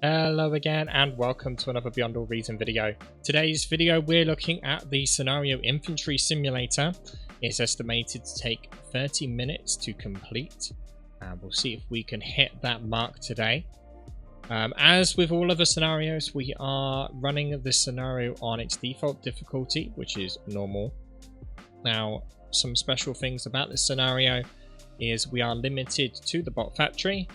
Hello again and welcome to another Beyond All Reason video. Today's video we're looking at the scenario Infantry Simulator. It's estimated to take 30 minutes to complete and we'll see if we can hit that mark today. As with all other scenarios, we are running this scenario on its default difficulty, which is normal. Now, some special things about this scenario is we are limited to the bot factory,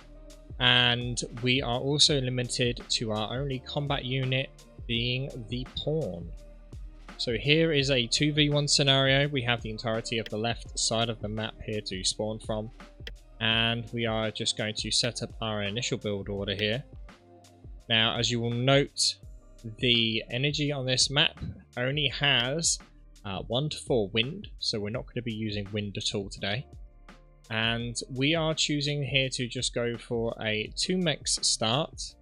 and we are also limited to our only combat unit being the pawn. So here is a 2v1 scenario. We have the entirety of the left side of the map here to spawn from, and we are just going to set up our initial build order here. Now, as you will note, the energy on this map only has 1 to 4 wind, so we're not going to be using wind at all today. And we are choosing here to just go for a 2-mex start.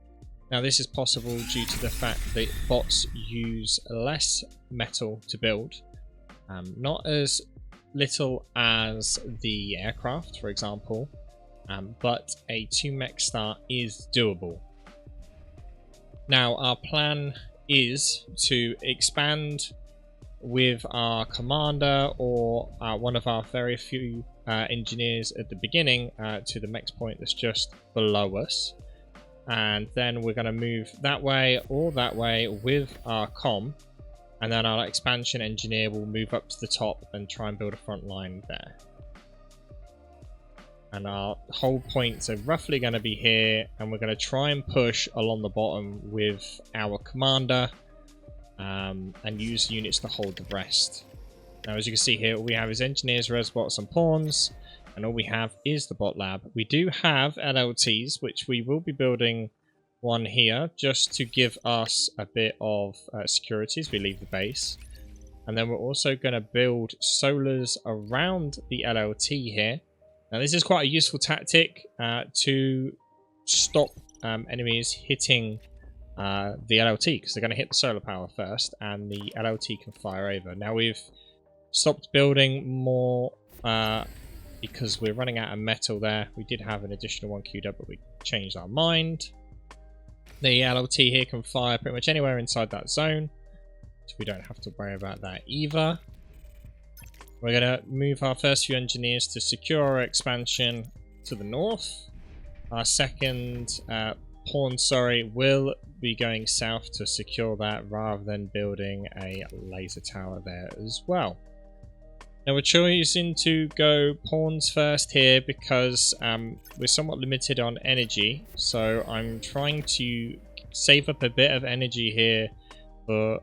Now this is possible due to the fact that bots use less metal to build. Not as little as the aircraft, for example, but a 2-mex start is doable. Now our plan is to expand with our commander or one of our very few engineers at the beginning to the max point that's just below us, and then we're going to move that way or that way with our comm, and then our expansion engineer will move up to the top and try and build a front line there. And our whole points are roughly going to be here, and we're going to try and push along the bottom with our commander and use units to hold the rest. Now, as you can see here, all we have is engineers, resbots, and pawns, and all we have is the bot lab. We do have LLTs, which we will be building one here just to give us a bit of security as we leave the base. And then we're also going to build solars around the LLT here. Now, this is quite a useful tactic to stop enemies hitting the LLT, because they're going to hit the solar power first, and the LLT can fire over. Now, we've stopped building more because we're running out of metal there. We did have an additional one queued up, but we changed our mind. The LLT here can fire pretty much anywhere inside that zone, so we don't have to worry about that either. We're going to move our first few engineers to secure our expansion to the north. Our second pawn, will be going south to secure that, rather than building a laser tower there as well. Now we're choosing to go pawns first here because we're somewhat limited on energy, so I'm trying to save up a bit of energy here for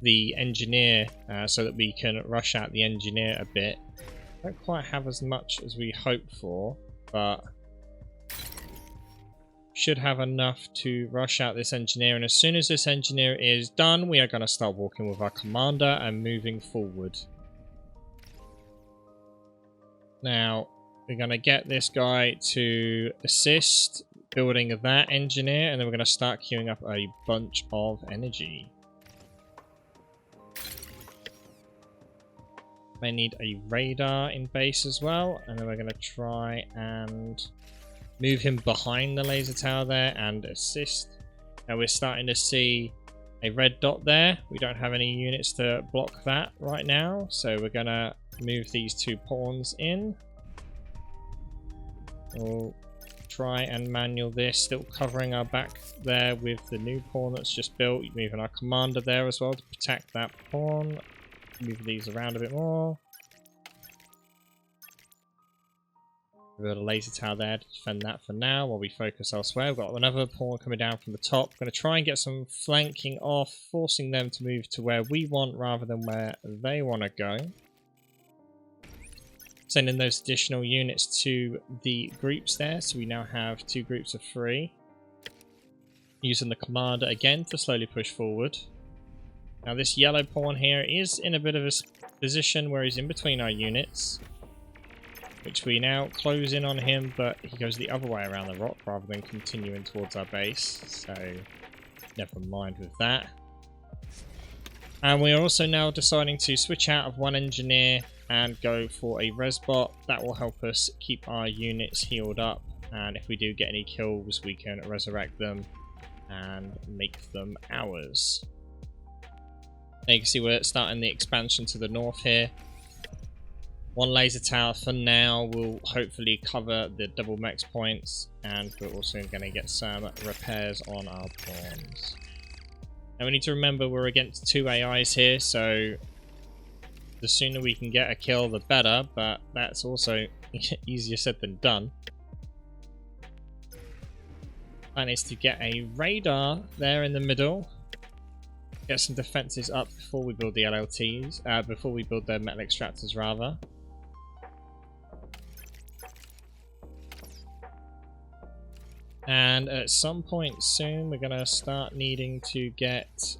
the engineer so that we can rush out the engineer a bit. Don't quite have as much as we hoped for, but should have enough to rush out this engineer, and as soon as this engineer is done, we are going to start walking with our commander and moving forward. Now, we're going to get this guy to assist building that engineer, and then we're going to start queuing up a bunch of energy. May need a radar in base as well, and then we're going to try and move him behind the laser tower there and assist. Now we're starting to see a red dot there. We don't have any units to block that right now, so we're going to move these 2 pawns in. We'll try and manual this, still covering our back there with the new pawn that's just built. Moving our commander there as well to protect that pawn. Move these around a bit more. We've got a laser tower there to defend that for now while we focus elsewhere. We've got another pawn coming down from the top. We're going to try and get some flanking off, forcing them to move to where we want rather than where they want to go. Sending those additional units to the groups there, so we now have 2 groups of 3. Using the commander again to slowly push forward. Now this yellow pawn here is in a bit of a position where he's in between our units, which we now close in on him, but he goes the other way around the rock rather than continuing towards our base, so never mind with that. And we are also now deciding to switch out of one engineer and go for a resbot. That will help us keep our units healed up And if we do get any kills, we can resurrect them and make them ours. Now you can see we're starting the expansion to the north here. One laser tower for now will hopefully cover the double mex points, and we're also going to get some repairs on our pawns. Now we need to remember we're against 2 AIs here, so the sooner we can get a kill the better, but that's also easier said than done. Plan is to get a radar there in the middle. Get some defenses up before we build the LLTs, before we build the metal extractors rather. And at some point soon we're going to start needing to get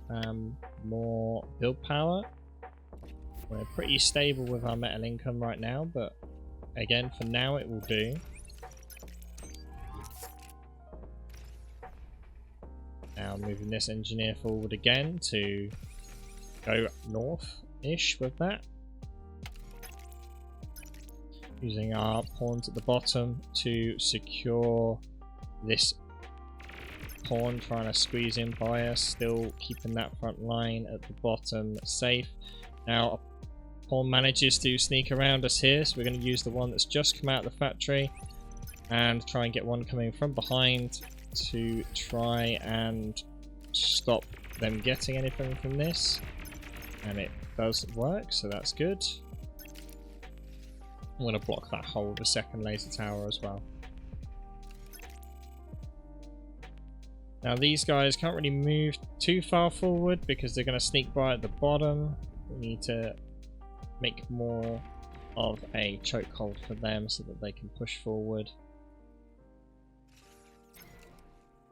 more build power. We're pretty stable with our metal income right now, but again for now it will do. Now moving this engineer forward again to go north-ish with that. Using our pawns at the bottom to secure this pawn trying to squeeze in by us, still keeping that front line at the bottom safe. Now a pawn manages to sneak around us here, so we're going to use the one that's just come out of the factory and try and get one coming from behind to try and stop them getting anything from this, and it does work, so that's good. I'm going to block that hole with a second laser tower as well. Now these guys can't really move too far forward because they're going to sneak by at the bottom. We need to make more of a chokehold for them so that they can push forward.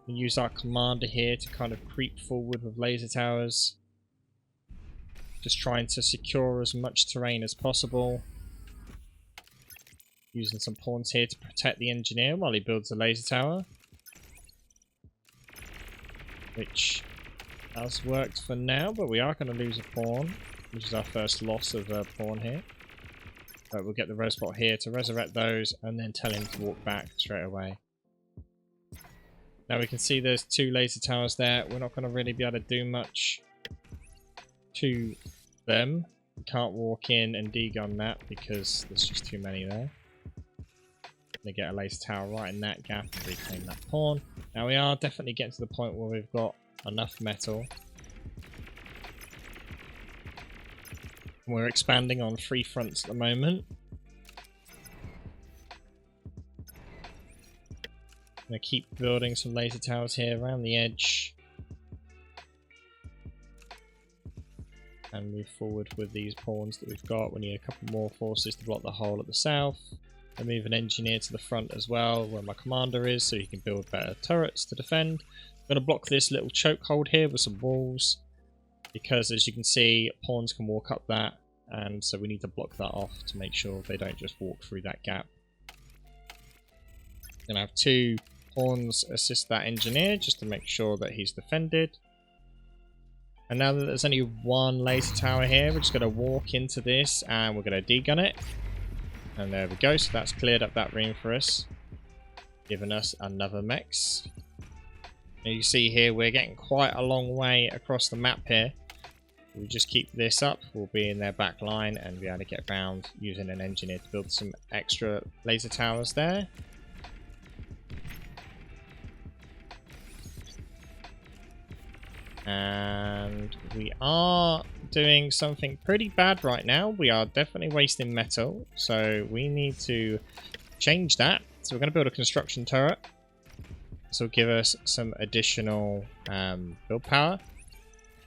We use our commander here to kind of creep forward with laser towers. Just trying to secure as much terrain as possible. Using some pawns here to protect the engineer while he builds a laser tower, which has worked for now, but we are going to lose a pawn, which is our first loss of a pawn here. But we'll get the res bot here to resurrect those and then tell him to walk back straight away. Now we can see there's 2 laser towers there. We're not going to really be able to do much to them. We can't walk in and degun that because there's just too many there. They get a laser tower right in that gap and reclaim that pawn. Now we are definitely getting to the point where we've got enough metal. We're expanding on 3 fronts at the moment. I'm going to keep building some laser towers here around the edge. And move forward with these pawns that we've got. We need a couple more forces to block the hole at the south. I move an engineer to the front as well, where my commander is, so he can build better turrets to defend. I'm going to block this little chokehold here with some walls, because as you can see, pawns can walk up that, and so we need to block that off to make sure they don't just walk through that gap. I'm going to have 2 pawns assist that engineer, just to make sure that he's defended. And now that there's only 1 laser tower here, we're just going to walk into this, and we're going to degun it. And there we go, so that's cleared up that room for us, giving us another mex. And you see here we're getting quite a long way across the map here. We just keep this up, we'll be in their back line and be able to get around using an engineer to build some extra laser towers there. And we are doing something pretty bad right now. We are definitely wasting metal, so we need to change that. So we're going to build a construction turret. This will give us some additional build power.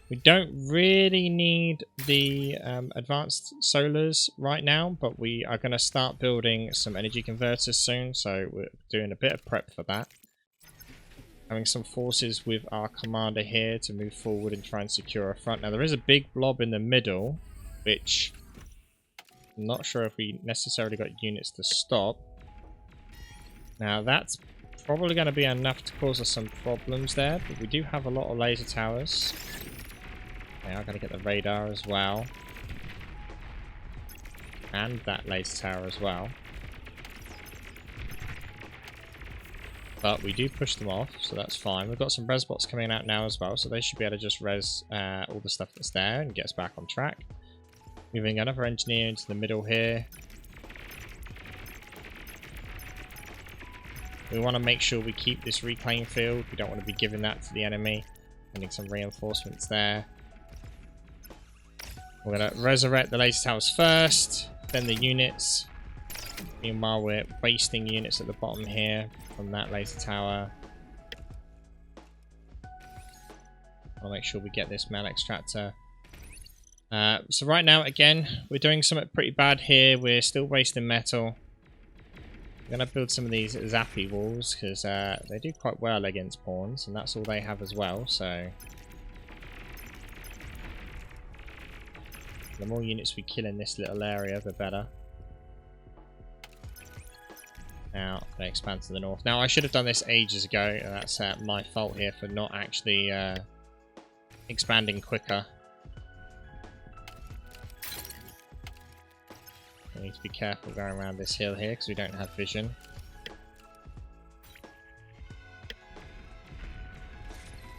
We don't really need the advanced solars right now, but we are going to start building some energy converters soon, so we're doing a bit of prep for that. Having some forces with our commander here to move forward and try and secure a front. Now there is a big blob in the middle, which I'm not sure if we necessarily got units to stop. Now that's probably going to be enough to cause us some problems there, but we do have a lot of laser towers. They are going to get the radar as well. And that laser tower as well. But we do push them off, so that's fine. We've got some res bots coming out now as well, so they should be able to just res all the stuff that's there and get us back on track. Moving another engineer into the middle here. We want to make sure we keep this reclaim field. We don't want to be giving that to the enemy. Sending some reinforcements there. We're going to resurrect the laser towers first, then the units. Meanwhile, we're wasting units at the bottom here from that laser tower. I'll make sure we get this metal extractor. So right now, again, we're doing something pretty bad here. We're still wasting metal. I'm going to build some of these zappy walls because they do quite well against pawns, and that's all they have as well. So the more units we kill in this little area, the better. Now they expand to the north. Now I should have done this ages ago, and that's my fault here for not actually expanding quicker. We need to be careful going around this hill here because we don't have vision.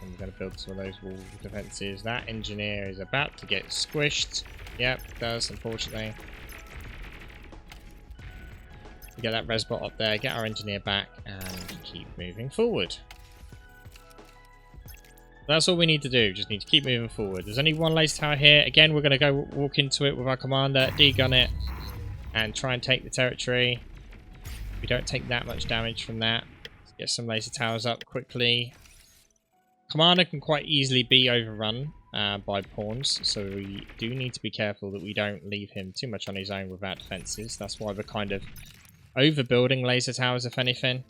And we're going to build some of those wall defences. That engineer is about to get squished. Yep, it does, unfortunately. We get that resbot up there, get our engineer back, and keep moving forward. That's all we need to do, just need to keep moving forward. There's only one laser tower here. Again, we're going to go walk into it with our commander, degun it, and try and take the territory. We don't take that much damage from that. Let's get some laser towers up quickly. Commander can quite easily be overrun by pawns, so we do need to be careful that we don't leave him too much on his own without defenses. That's why we're kind of overbuilding laser towers, if anything.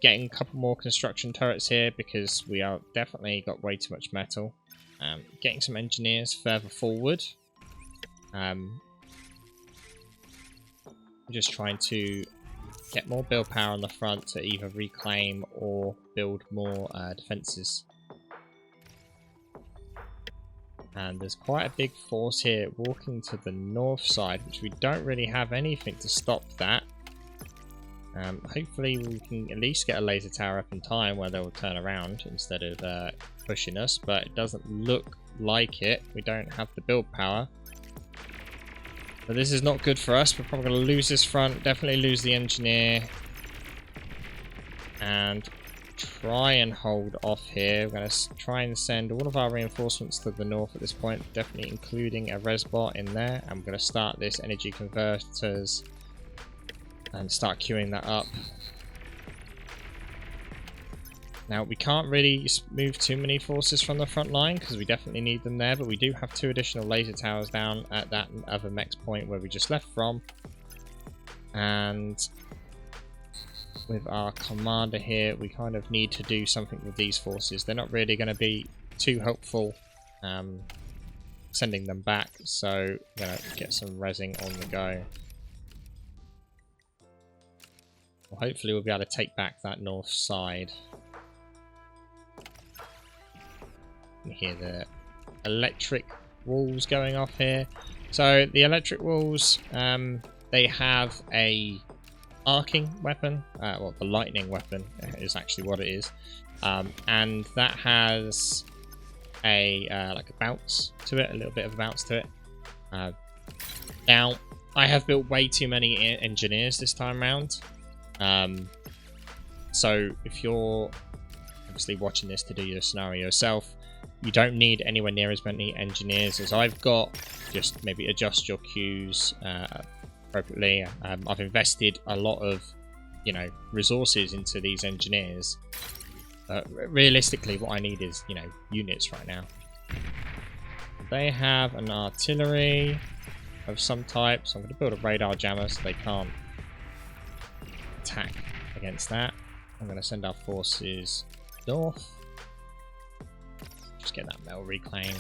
Getting a couple more construction turrets here because we are definitely got way too much metal. Getting some engineers further forward. Just trying to get more build power on the front to either reclaim or build more defenses. And there's quite a big force here walking to the north side, which we don't really have anything to stop that. Hopefully we can at least get a laser tower up in time where they will turn around instead of pushing us, but it doesn't look like it. We don't have the build power. But this is not good for us. We're probably going to lose this front, definitely lose the engineer. And try and hold off here. We're going to try and send all of our reinforcements to the north at this point, definitely including a resbot in there. And we're going to start this energy converters and start queuing that up. Now, we can't really move too many forces from the front line because we definitely need them there, but we do have 2 additional laser towers down at that other mech's point where we just left from. And with our commander here, we kind of need to do something with these forces. They're not really going to be too helpful sending them back, so we're going to get some rezzing on the go. Well, hopefully we'll be able to take back that north side. You hear the electric walls going off here. So the electric walls, they have a arcing weapon. Well, the lightning weapon is actually what it is, and that has a like a bounce to it, a little bit of a bounce to it. Now, I have built way too many engineers this time around. So if you're obviously watching this to do your scenario yourself, you don't need anywhere near as many engineers as I've got. Just maybe adjust your queues appropriately. I've invested a lot of, resources into these engineers. Realistically, what I need is, units right now. They have an artillery of some type, so I'm going to build a radar jammer so they can't attack against that. I'm going to send our forces north. Just get that metal reclaim.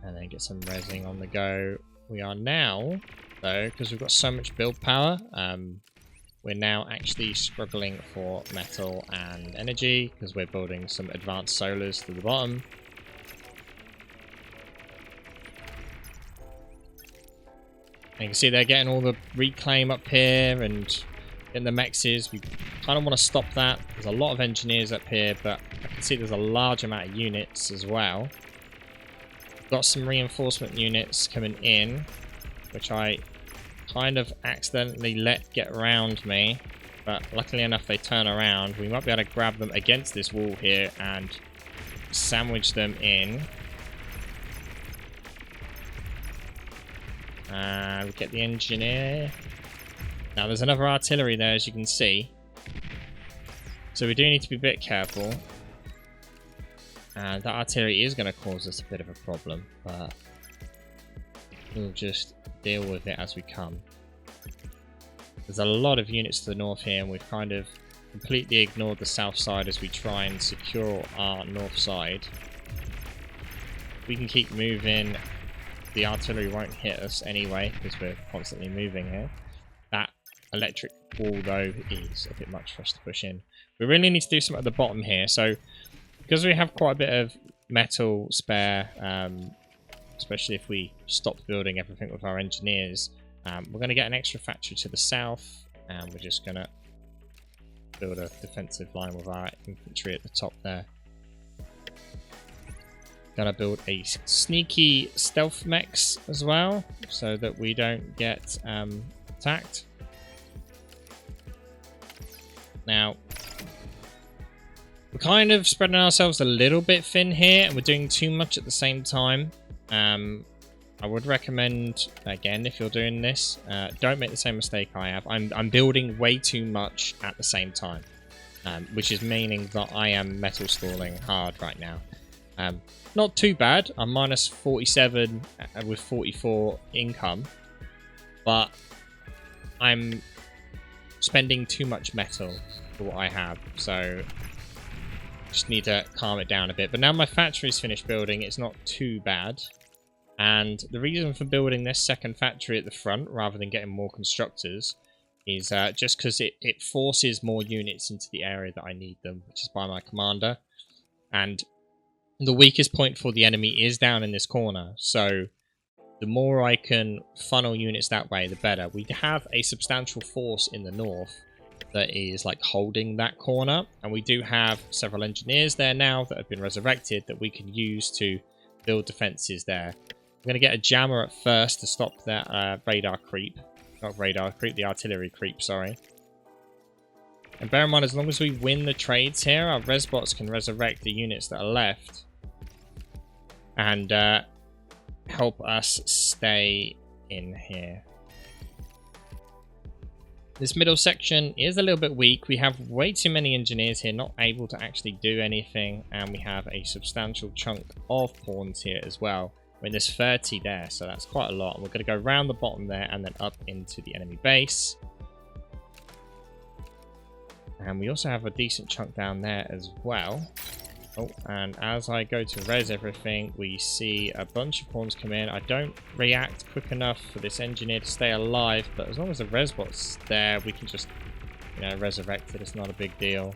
And then get some rezzing on the go. We are now, though, because we've got so much build power, we're now actually struggling for metal and energy because we're building some advanced solars to the bottom. And you can see they're getting all the reclaim up here, and in the mexes. We kind of want to stop that. There's a lot of engineers up here, but I can see there's a large amount of units as well. Got some reinforcement units coming in, which I kind of accidentally let get around me, but luckily enough they turn around. We might be able to grab them against this wall here and sandwich them in. We get the engineer. Now there's another artillery there, as you can see, so we do need to be a bit careful. And that artillery is going to cause us a bit of a problem, but we'll just deal with it as we come. There's a lot of units to the north here, and we've kind of completely ignored the south side as we try and secure our north side. We can keep moving. The artillery won't hit us anyway, because we're constantly moving here. That electric wall, though, is a bit much for us to push in. We really need to do something at the bottom here, so because we have quite a bit of metal spare, especially if we stop building everything with our engineers, we're going to get an extra factory to the south, and we're just going to build a defensive line with our infantry at the top there. Going to build a sneaky stealth mechs as well, so that we don't get attacked. Now, we're kind of spreading ourselves a little bit thin here, and we're doing too much at the same time. I would recommend, again, if you're doing this, don't make the same mistake I have. I'm building way too much at the same time, which is meaning that I am metal stalling hard right now. Not too bad. I'm minus 47 with 44 income, but I'm spending too much metal for what I have, so just need to calm it down a bit. But now my factory's finished building, it's not too bad. And the reason for building this second factory at the front rather than getting more constructors is just because it forces more units into the area that I need them, which is by my commander. And the weakest point for the enemy is down in this corner, so the more I can funnel units that way, the better. We have a substantial force in the north that is like holding that corner, and we do have several engineers there now that have been resurrected that we can use to build defenses there. I'm going to get a jammer at first to stop that radar creep. Not radar creep, the artillery creep, sorry. And bear in mind, as long as we win the trades here, our resbots can resurrect the units that are left and help us stay in here. This middle section is a little bit weak. We have way too many engineers here not able to actually do anything, and we have a substantial chunk of pawns here as well. I mean, there's 30 there, so that's quite a lot. And we're going to go around the bottom there and then up into the enemy base. And we also have a decent chunk down there as well. Oh, and as I go to res everything, we see a bunch of pawns come in. I don't react quick enough for this engineer to stay alive, but as long as the resbot's there, we can just, you know, resurrect it. It's not a big deal.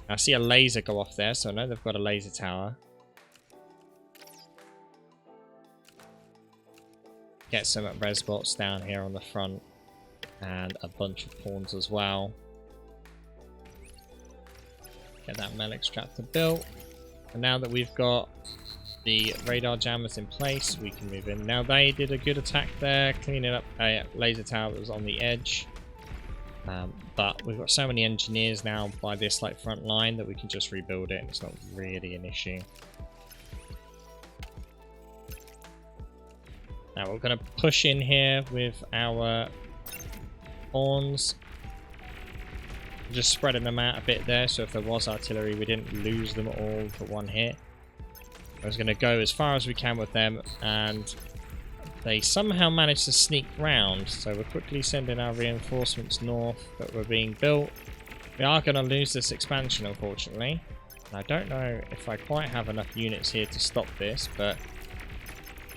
I see a laser go off there, so I know they've got a laser tower. Get some resbots down here on the front, and a bunch of pawns as well. Get that metal extractor built. And now that we've got the radar jammers in place, we can move in. Now they did a good attack there, cleaning up a laser tower that was on the edge. But we've got so many engineers now by this like front line that we can just rebuild it, and it's not really an issue. Now we're going to push in here with our pawns. Just spreading them out a bit there, so if there was artillery, we didn't lose them all for one hit. I was going to go as far as we can with them, and they somehow managed to sneak round, so we're quickly sending our reinforcements north that were being built. We are going to lose this expansion, unfortunately. I don't know if I quite have enough units here to stop this, but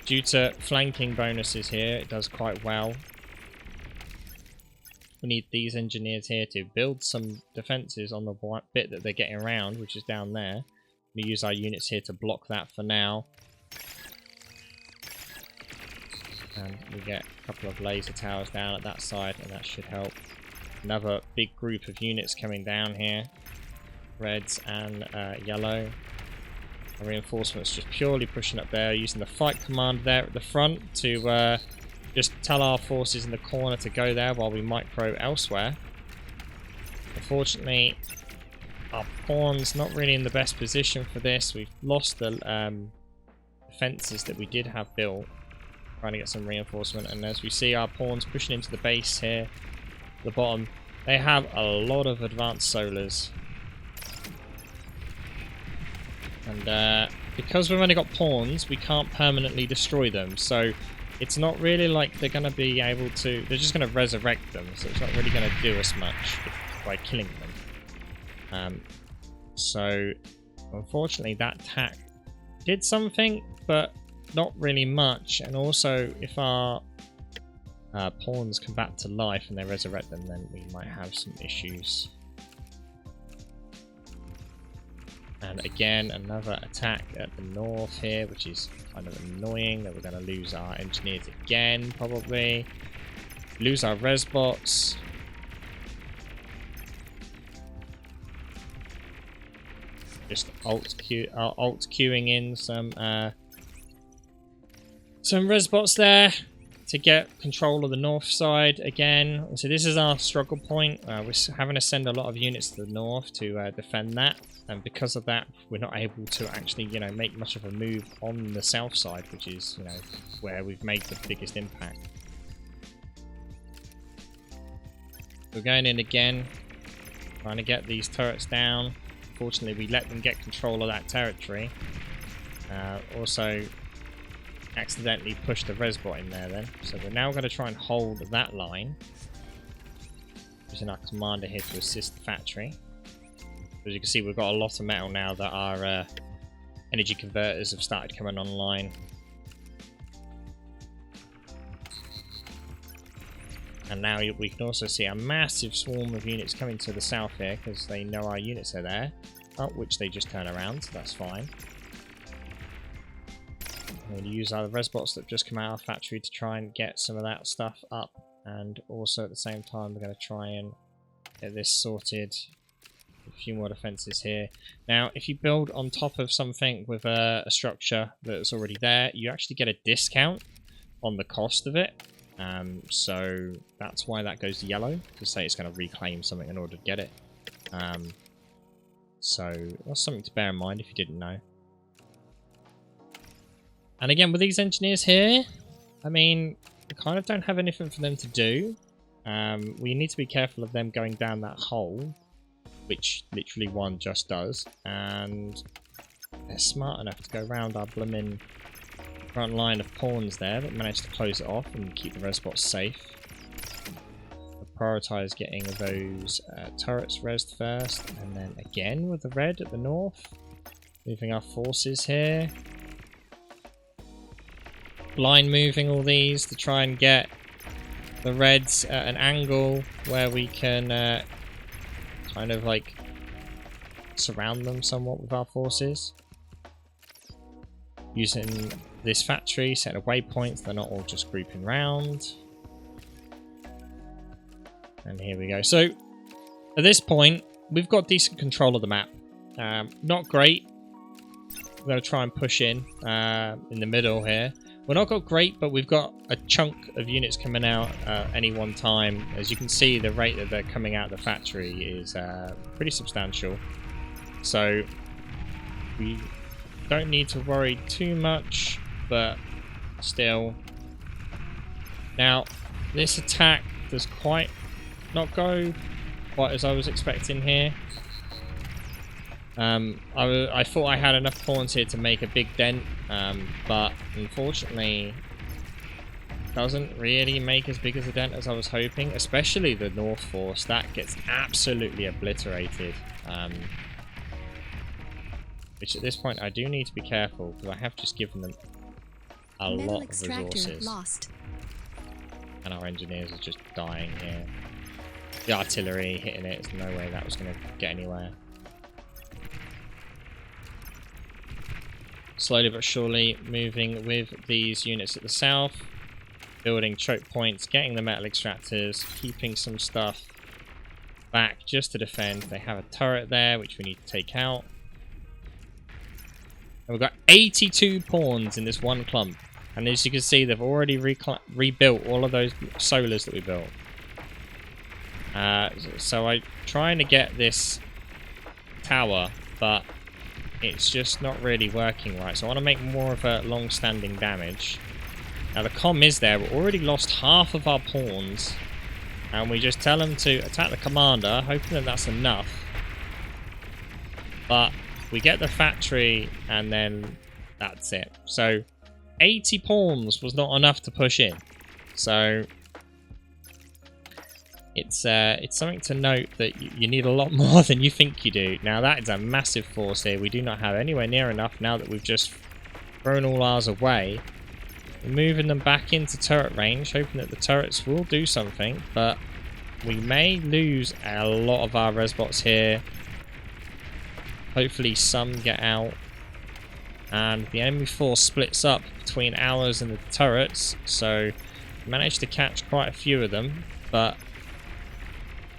due to flanking bonuses here, it does quite well. We need these engineers here to build some defenses on the bit that they're getting around, which is down there. We use our units here to block that for now. And we get a couple of laser towers down at that side, and that should help. Another big group of units coming down here. Reds and yellow. Our reinforcements just purely pushing up there, using the fight command there at the front to just tell our forces in the corner to go there while we micro elsewhere. Unfortunately, our pawn's not really in the best position for this. We've lost the defences that we did have built, trying to get some reinforcement. And as we see our pawns pushing into the base here, at the bottom, they have a lot of advanced solars. And because we've only got pawns, we can't permanently destroy them. So it's not really like they're going to be able to... They're just going to resurrect them. So it's not really going to do us much by killing them. So unfortunately that attack did something, but not really much. And also if our pawns come back to life and they resurrect them, then we might have some issues. And again, another attack at the north here, which is kind of annoying that we're going to lose our engineers again, probably. Lose our res bots. Just alt queuing in some res bots there to get control of the north side again. So this is our struggle point. We're having to send a lot of units to the north to defend that. And because of that, we're not able to actually, you know, make much of a move on the south side, which is, you know, where we've made the biggest impact. We're going in again, trying to get these turrets down. Unfortunately, we let them get control of that territory. Also, accidentally pushed the resbot in there then. So we're now going to try and hold that line, using our commander here to assist the factory. As you can see, we've got a lot of metal now that our energy converters have started coming online. And now we can also see a massive swarm of units coming to the south here, because they know our units are there. Which they just turn around, so that's fine. I'm going to use our resbots that have just come out of the factory to try and get some of that stuff up. And also at the same time, we're going to try and get this sorted. A few more defenses here. Now, if you build on top of something with a structure that's already there, you actually get a discount on the cost of it. So that's why that goes yellow, to say it's going to reclaim something in order to get it. So that's something to bear in mind if you didn't know. And again, with these engineers here, I mean, we kind of don't have anything for them to do. We need to be careful of them going down that hole, which literally one just does, and they're smart enough to go around our blooming front line of pawns there, but managed to close it off and keep the resbots safe. We'll prioritise getting those turrets resed first, and then again with the red at the north, moving our forces here. Blind moving all these to try and get the reds at an angle where we can kind of like surround them somewhat with our forces. Using this factory, setting waypoints, they're not all just grouping round. And here we go. So at this point, we've got decent control of the map. Not great. We're going to try and push in the middle here. We're not got great, but we've got a chunk of units coming out any one time. As you can see, the rate that they're coming out of the factory is pretty substantial. So we don't need to worry too much, but still. Now, this attack does quite not go quite as I was expecting here. I thought I had enough pawns here to make a big dent, but unfortunately doesn't really make as big as a dent as I was hoping, especially the North Force. That gets absolutely obliterated, which at this point I do need to be careful, because I have just given them a lot of resources. Lost. And our engineers are just dying here. The artillery hitting it, there's no way that was going to get anywhere. Slowly but surely moving with these units at the south, building choke points, getting the metal extractors, keeping some stuff back just to defend. They have a turret there, which we need to take out. And we've got 82 pawns in this one clump. And as you can see, they've already rebuilt all of those solars that we built. So I'm trying to get this tower, but it's just not really working right. So I want to make more of a long-standing damage. Now the comm is there. We've already lost half of our pawns. And we just tell them to attack the commander, hoping that that's enough. But we get the factory, and then that's it. So 80 pawns was not enough to push in. So it's something to note that you need a lot more than you think you do. Now that is a massive force here. We do not have anywhere near enough now that we've just thrown all ours away. We're moving them back into turret range, hoping that the turrets will do something, but we may lose a lot of our resbots here. Hopefully some get out. And the enemy force splits up between ours and the turrets, so we managed to catch quite a few of them, but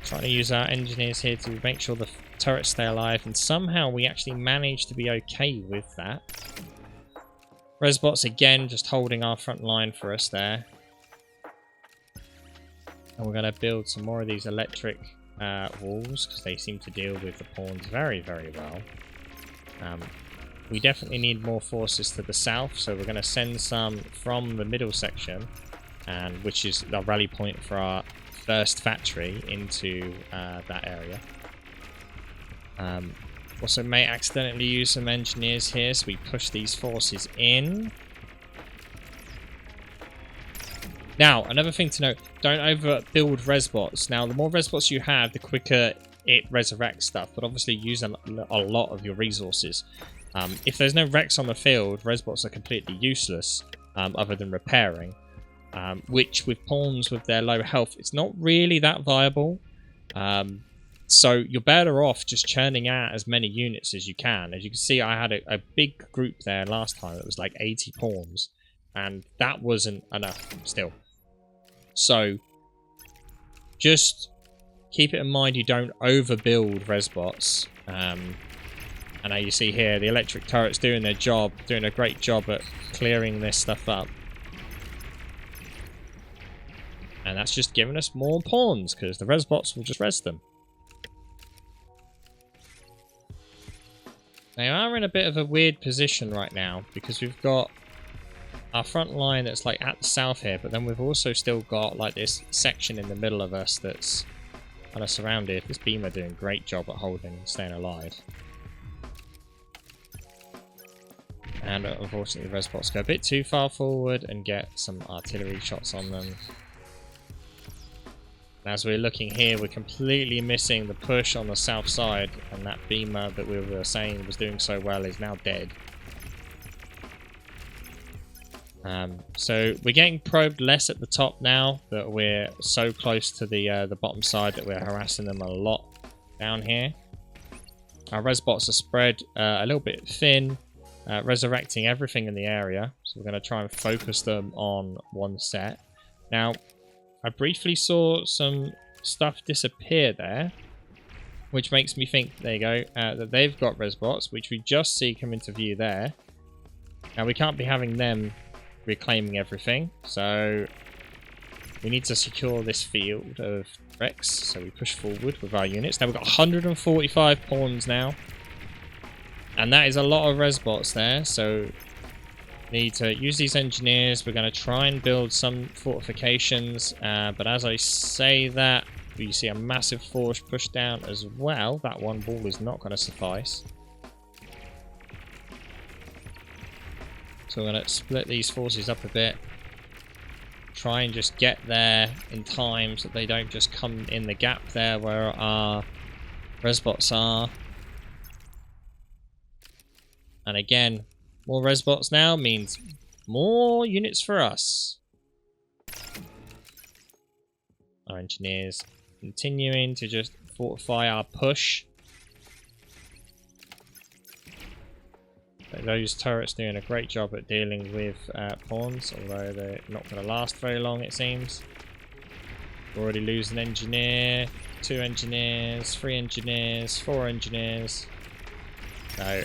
trying to use our engineers here to make sure the turrets stay alive, and somehow we actually managed to be okay with that. Resbots again just holding our front line for us there. And we're going to build some more of these electric walls, because they seem to deal with the pawns very, very well. We definitely need more forces to the south, so we're going to send some from the middle section, and which is the rally point for our first factory, into that area. Also may accidentally use some engineers here, so we push these forces in. Now, another thing to note, don't overbuild resbots. Now, the more resbots you have, the quicker it resurrects stuff, but obviously use a lot of your resources. If there's no Rex on the field, resbots are completely useless, other than repairing. Which, with pawns with their low health, it's not really that viable. So you're better off just churning out as many units as you can. As you can see, I had a big group there last time. It was like 80 pawns, and that wasn't enough still. So just keep it in mind you don't overbuild resbots. And now you see here the electric turrets doing their job, doing a great job at clearing this stuff up. And that's just giving us more pawns, because the resbots will just res them. They are in a bit of a weird position right now, because we've got our front line that's like at the south here, but then we've also still got like this section in the middle of us that's kind of surrounded. This beamer doing a great job at holding and staying alive. And unfortunately the resbots go a bit too far forward and get some artillery shots on them. As we're looking here, we're completely missing the push on the south side, and that beamer that we were saying was doing so well is now dead. So we're getting probed less at the top now that we're so close to the bottom side that we're harassing them a lot down here. Our resbots are spread a little bit thin, resurrecting everything in the area. So we're going to try and focus them on one set. Now, I briefly saw some stuff disappear there, which makes me think, there you go, that they've got resbots, which we just see come into view there. Now, we can't be having them reclaiming everything, so we need to secure this field of Rex, so we push forward with our units. Now, we've got 145 pawns now, and that is a lot of resbots there, so need to use these engineers. We're going to try and build some fortifications, but as I say that, you see a massive force push down as well. That one wall is not going to suffice. So we're going to split these forces up a bit. Try and just get there in time so that they don't just come in the gap there where our resbots are. And again, more resbots now means more units for us. Our engineers continuing to just fortify our push. Those turrets doing a great job at dealing with pawns, although they're not going to last very long, it seems. We're already losing an engineer, 2 engineers, 3 engineers, 4 engineers. So,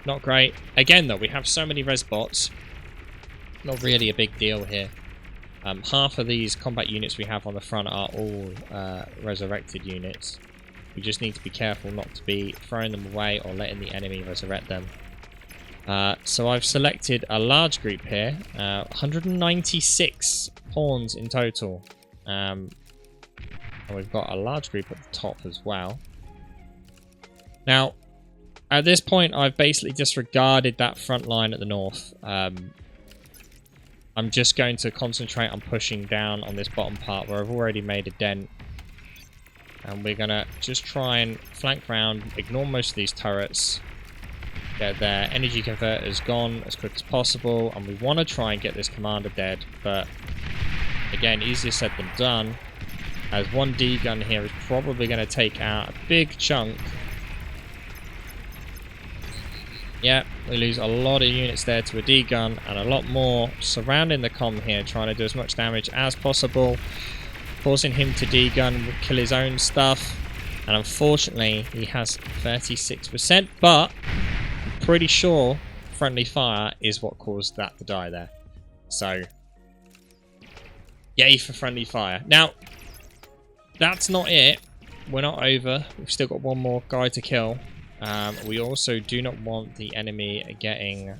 not great. Again, though, we have so many res bots. Not really a big deal here. Half of these combat units we have on the front are all resurrected units. We just need to be careful not to be throwing them away or letting the enemy resurrect them. So I've selected a large group here. 196 pawns in total. And we've got a large group at the top as well. Now, at this point, I've basically disregarded that front line at the north. I'm just going to concentrate on pushing down on this bottom part where I've already made a dent. And we're going to just try and flank round, ignore most of these turrets. Get their energy converters gone as quick as possible. And we want to try and get this commander dead. But again, easier said than done. As one D gun here is probably going to take out a big chunk. Yeah, we lose a lot of units there to a D-gun and a lot more surrounding the comm here, trying to do as much damage as possible, forcing him to D-gun, kill his own stuff, and unfortunately he has 36%, but I'm pretty sure friendly fire is what caused that to die there. So, yay for friendly fire. Now, that's not it. We're not over. We've still got one more guy to kill. We also do not want the enemy getting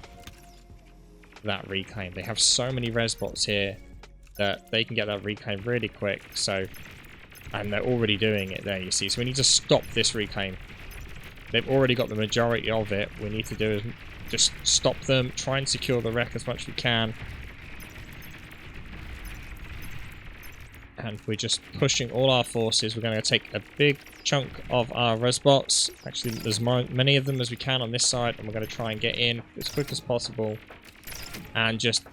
that reclaim. They have so many res bots here that they can get that reclaim really quick. So, and they're already doing it there, you see. So we need to stop this reclaim. They've already got the majority of it. We need to do is just stop them, try and secure the wreck as much as we can. And we're just pushing all our forces. We're going to take a big chunk of our res bots. Actually, there's many of them as we can on this side. And we're going to try and get in as quick as possible. And just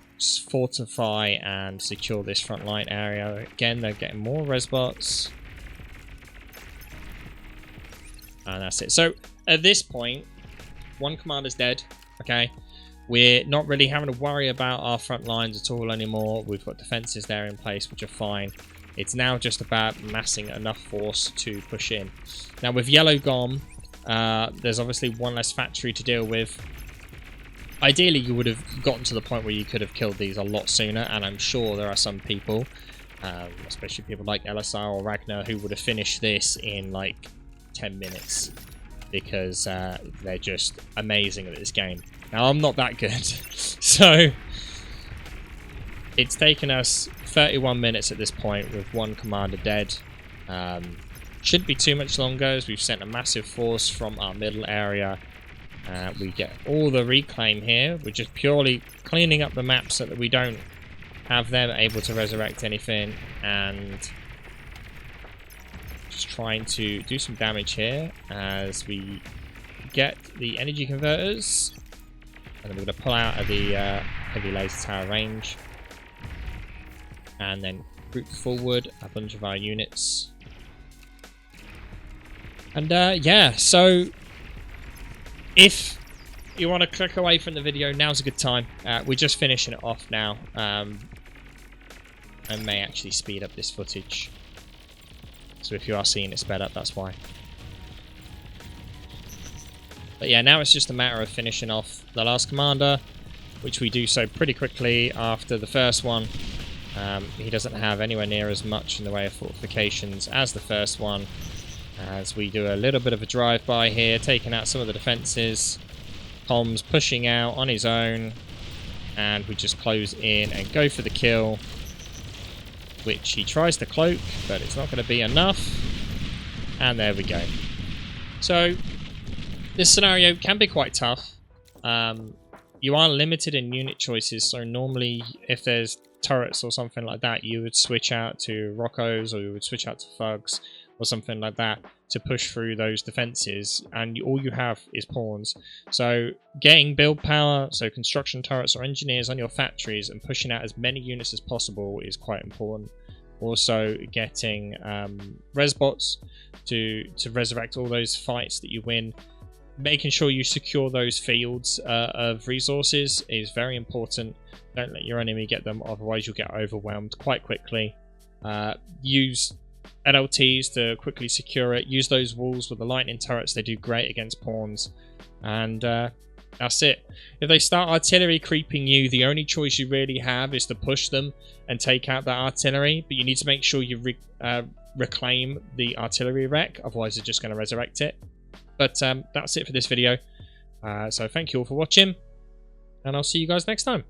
fortify and secure this front line area. Again, they're getting more res bots. And that's it. So, at this point, one commander's dead. Okay. We're not really having to worry about our front lines at all anymore. We've got defenses there in place, which are fine. It's now just about massing enough force to push in. Now, with yellow gone, there's obviously one less factory to deal with. Ideally, you would have gotten to the point where you could have killed these a lot sooner, and I'm sure there are some people, especially people like LSR or Ragnar, who would have finished this in like 10 minutes because they're just amazing at this game. Now, I'm not that good, so it's taken us 31 minutes at this point with one commander dead. Shouldn't be too much longer as we've sent a massive force from our middle area. We get all the reclaim here. We're just purely cleaning up the map so that we don't have them able to resurrect anything, and just trying to do some damage here as we get the energy converters. And then we're going to pull out of the heavy laser tower range. And then group forward a bunch of our units. And yeah, so if you want to click away from the video, now's a good time. We're just finishing it off now. I may actually speed up this footage. So if you are seeing it sped up, that's why. But yeah, now it's just a matter of finishing off the last commander, which we do so pretty quickly after the first one. He doesn't have anywhere near as much in the way of fortifications as the first one, as we do a little bit of a drive-by here, taking out some of the defences. Tom's pushing out on his own, and we just close in and go for the kill, which he tries to cloak, but it's not going to be enough. And there we go. So this scenario can be quite tough. You are limited in unit choices, so normally if there's turrets or something like that, you would switch out to Roccos, or you would switch out to Thugs or something like that to push through those defenses, and all you have is pawns. So getting build power, so construction turrets or engineers on your factories, and pushing out as many units as possible is quite important. Also getting res bots to resurrect all those fights that you win. Making sure you secure those fields of resources is very important. Don't let your enemy get them, otherwise you'll get overwhelmed quite quickly. Use LLTs to quickly secure it. Use those walls with the lightning turrets. They do great against pawns. And that's it. If they start artillery creeping you, the only choice you really have is to push them and take out that artillery. But you need to make sure you reclaim the artillery wreck. Otherwise, they're just going to resurrect it. But that's it for this video. So thank you all for watching. And I'll see you guys next time.